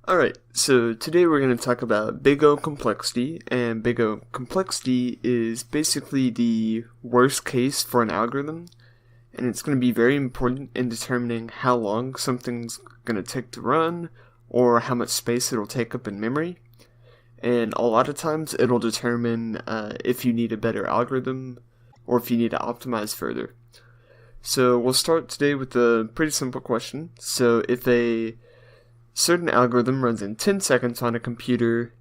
Alright, so today we're going to talk about big O complexity, and big O complexity is basically the worst case for an algorithm, and it's going to be very important in determining how long something's going to take to run, or how much space it'll take up in memory, and a lot of times it'll determine if you need a better algorithm, or if you need to optimize further. So we'll start today with a pretty simple question. So if a certain algorithm runs in 10 seconds on a computer,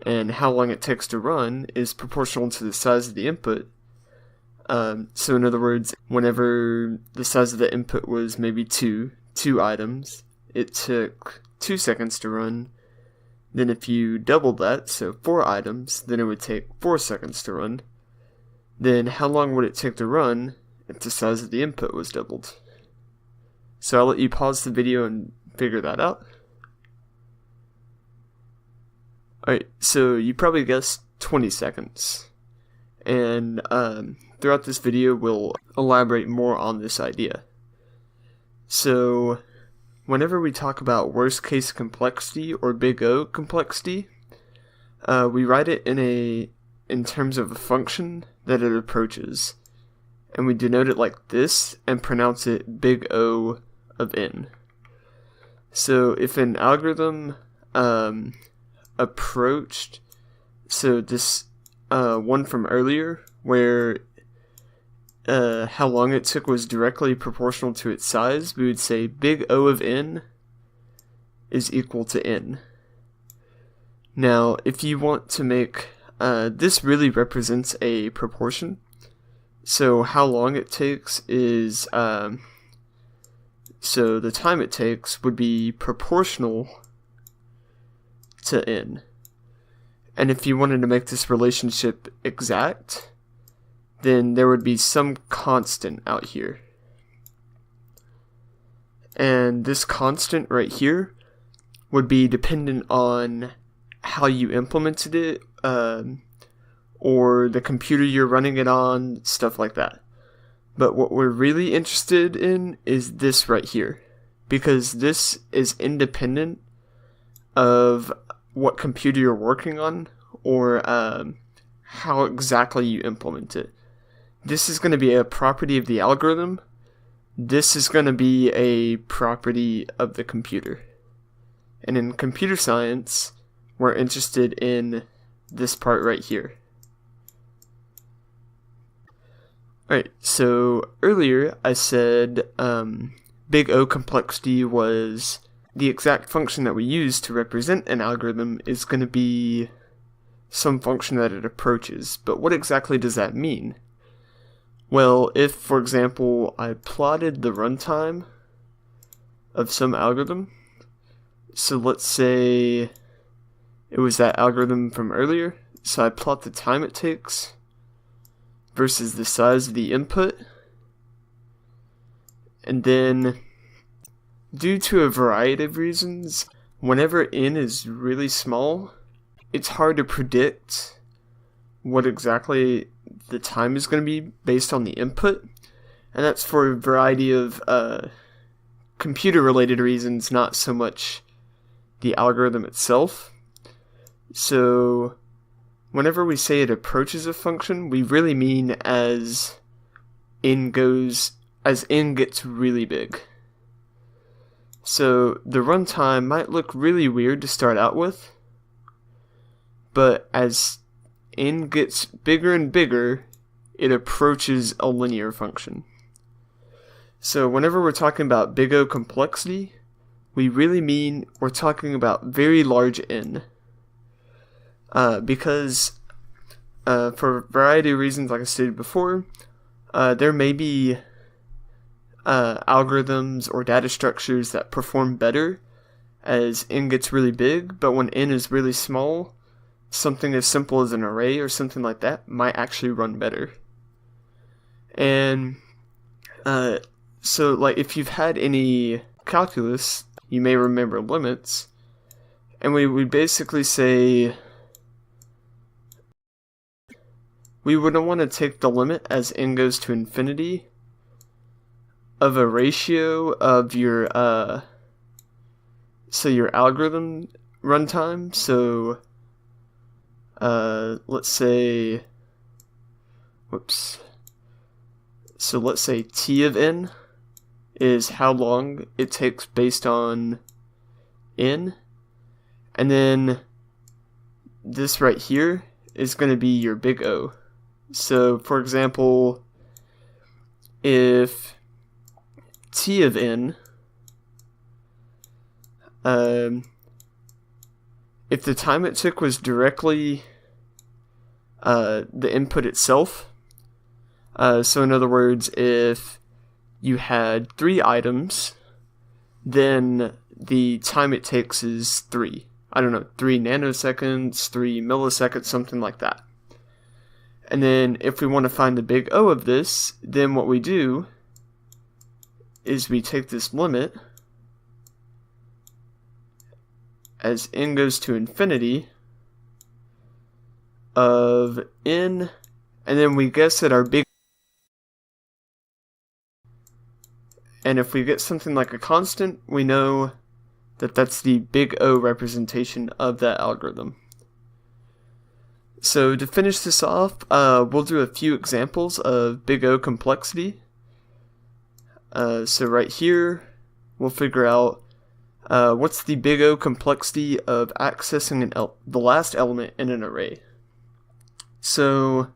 and how long it takes to run is proportional to the size of the input. So in other words, whenever the size of the input was maybe two items, it took 2 seconds to run. Then if you doubled that, so 4 items, then it would take 4 seconds to run. Then how long would it take to run if the size of the input was doubled? So I'll let you pause the video and figure that out. Alright, so you probably guessed 20 seconds. And throughout this video, we'll elaborate more on this idea. So, whenever we talk about worst case complexity or big O complexity, we write it in terms of a function that it approaches. And we denote it like this and pronounce it big O of n. So if an algorithm approached, so this one from earlier, where how long it took was directly proportional to its size, we would say big O of n is equal to n. Now, if you want to make, this really represents a proportion. So how long it takes is, so the time it takes would be proportional to n. And if you wanted to make this relationship exact, then there would be some constant out here. And this constant right here would be dependent on how you implemented it, or the computer you're running it on, stuff like that. But what we're really interested in is this right here, because this is independent of what computer you're working on, or how exactly you implement it. This is going to be a property of the algorithm. This is going to be a property of the computer. And in computer science, we're interested in this part right here. Alright, so earlier I said big O complexity was the exact function that we use to represent an algorithm is going to be some function that it approaches. But what exactly does that mean? Well, if, for example, I plotted the runtime of some algorithm, so let's say it was that algorithm from earlier, so I plot the time it takes versus the size of the input, and then due to a variety of reasons, whenever n is really small, it's hard to predict what exactly the time is going to be based on the input, and that's for a variety of computer-related reasons, not so much the algorithm itself. So whenever we say it approaches a function, we really mean as n gets really big. So the runtime might look really weird to start out with, but as n gets bigger and bigger, it approaches a linear function. So whenever we're talking about big O complexity, we really mean we're talking about very large n. Because for a variety of reasons, like I stated before, there may be algorithms or data structures that perform better as n gets really big, but when n is really small, something as simple as an array or something like that might actually run better. And so like if you've had any calculus, you may remember limits, and we basically say we would want to take the limit as n goes to infinity of a ratio of your so your algorithm runtime. So let's say, so let's say t of n is how long it takes based on n, and then this right here is going to be your big O. So for example, if t of n, if the time it took was directly the input itself, so in other words, if you had 3 items, then the time it takes is 3. I don't know, 3 nanoseconds, 3 milliseconds, something like that. And then if we want to find the big O of this, then what we do is we take this limit as n goes to infinity of n, and then we guess that our big, and if we get something like a constant, we know that that's the big O representation of that algorithm. So to finish this off, we'll do a few examples of big O complexity. So right here, we'll figure out what's the big O complexity of accessing the last element in an array. So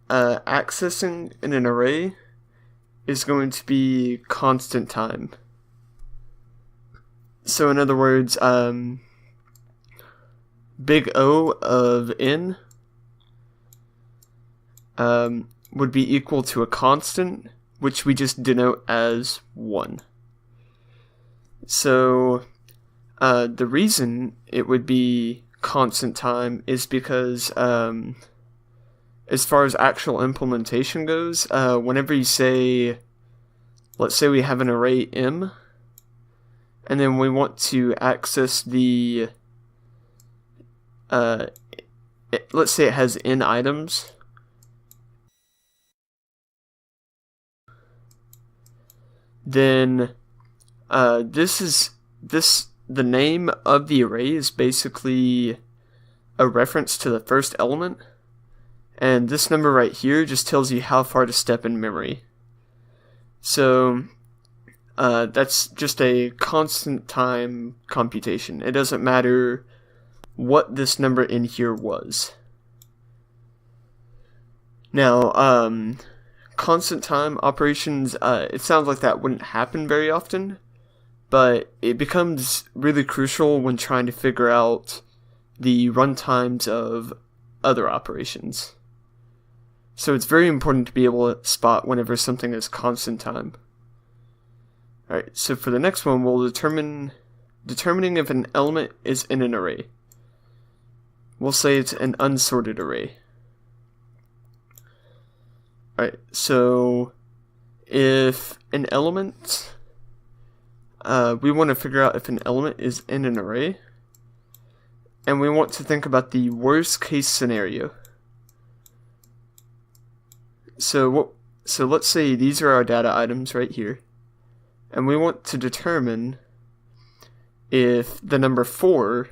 accessing in an array is going to be constant time. So in other words, big O of n would be equal to a constant, which we just denote as 1. So the reason it would be constant time is because as far as actual implementation goes, whenever you say, let's say we have an array M, and then we want to access the, let's say it has n items, then the name of the array is basically a reference to the first element, and this number right here just tells you how far to step in memory. So that's just a constant time computation. It doesn't matter what this number in here was. Now, constant time operations, it sounds like that wouldn't happen very often, but it becomes really crucial when trying to figure out the runtimes of other operations. So it's very important to be able to spot whenever something is constant time. Alright, so for the next one, we'll determining if an element is in an array. We'll say it's an unsorted array. Alright, so if an element, we want to figure out if an element is in an array, and we want to think about the worst case scenario. So let's say these are our data items right here, and we want to determine if the number 4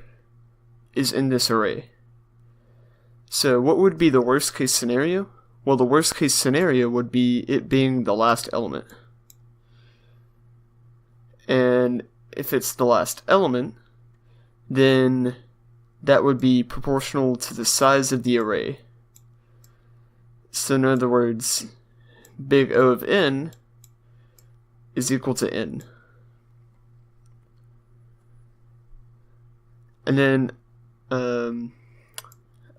is in this array. So what would be the worst case scenario? Well, the worst case scenario would be it being the last element. And if it's the last element, then that would be proportional to the size of the array. So in other words, big O of n is equal to n. And then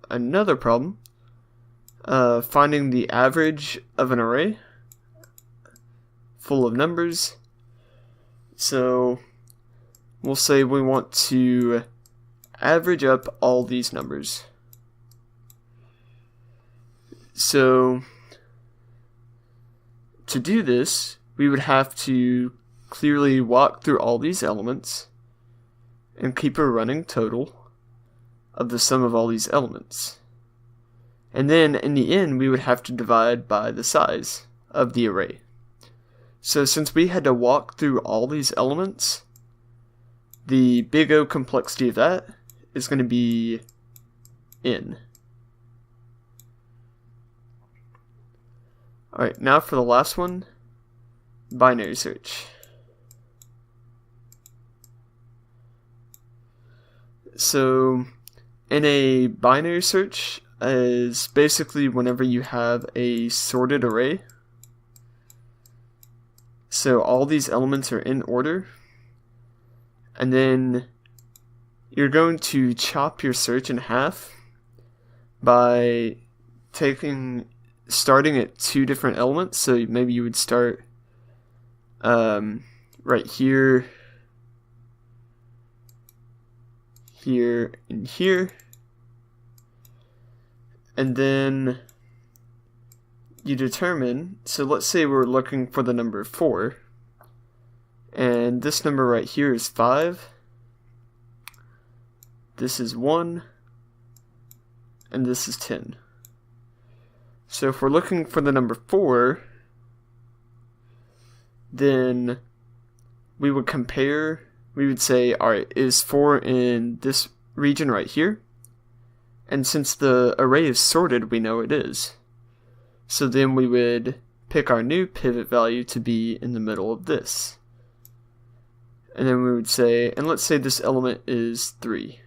another problem, finding the average of an array full of numbers. So we'll say we want to average up all these numbers. So to do this, we would have to clearly walk through all these elements and keep a running total of the sum of all these elements. And then in the end, we would have to divide by the size of the array. So since we had to walk through all these elements, the big O complexity of that is going to be n. Alright, now for the last one, binary search. So, in a binary search is basically whenever you have a sorted array. So all these elements are in order, and then you're going to chop your search in half by starting at two different elements. So maybe you would start right here, here, and here, and then you determine, so let's say we're looking for the number 4, and this number right here is 5, this is 1, and this is 10. So if we're looking for the number 4, then we would compare, we would say, alright, is 4 in this region right here? And since the array is sorted, we know it is. So then we would pick our new pivot value to be in the middle of this. And then we would say, and let's say this element is 3.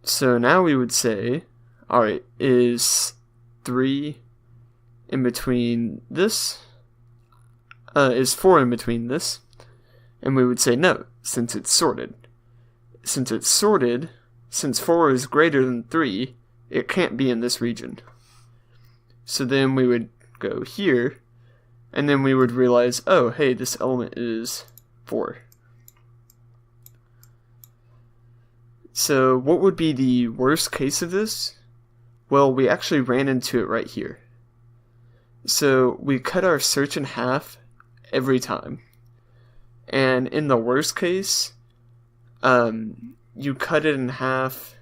So now we would say, alright, is 3 in between this? Is 4 in between this? And we would say no, since it's sorted. Since it's sorted, since 4 is greater than 3, it can't be in this region. So then we would go here, and then we would realize, oh, hey, this element is 4. So what would be the worst case of this? Well, we actually ran into it right here. So we cut our search in half every time. And in the worst case, you cut it in half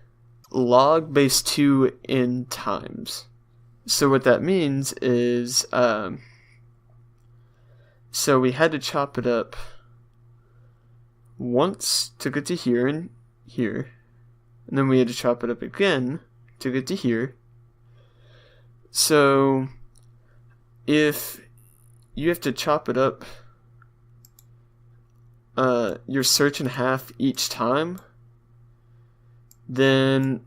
log base 2 n times. So what that means is, so we had to chop it up once to get to here and here, and then we had to chop it up again to get to here. So if you have to chop it up your search in half each time, then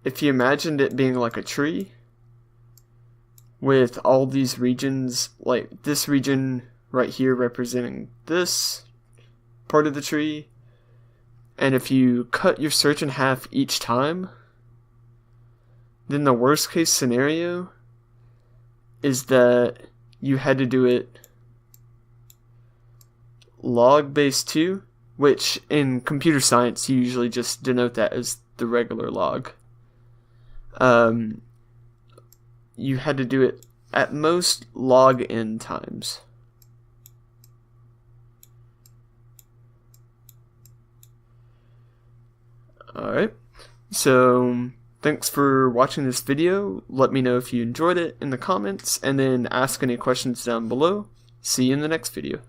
if you imagined it being like a tree with all these regions, like this region right here representing this part of the tree, and if you cut your search in half each time, then the worst case scenario is that you had to do it log base 2, which in computer science you usually just denote that as the regular log. You had to do it at most log n times. Alright, so thanks for watching this video. Let me know if you enjoyed it in the comments, and then ask any questions down below. See you in the next video.